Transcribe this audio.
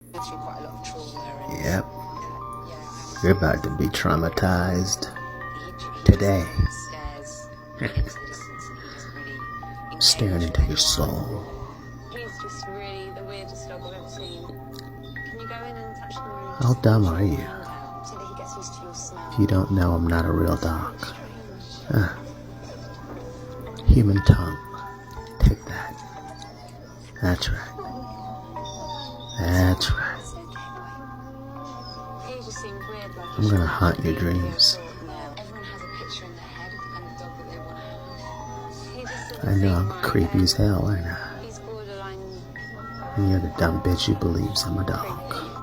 Through quite a lot of trauma. And, Yep. yeah, You're about to be traumatized today. stares into the distance and he doesn't really engage Staring into your soul. He's just really the weirdest dog I've ever seen. Can you go in and touch him? How dumb are you? So that he gets used to your smell. If you don't know, I'm not a real dog. Human tongue. Take that. That's right. That's right. He just seemed weird, like I'm gonna haunt your dreams. everyone has a picture in their head of the kind of dog that they want to have. He just doesn't I know seem I'm right, creepy as hell, aren't I? He's borderline And you're the dumb bitch who believes I'm a dog. creepy.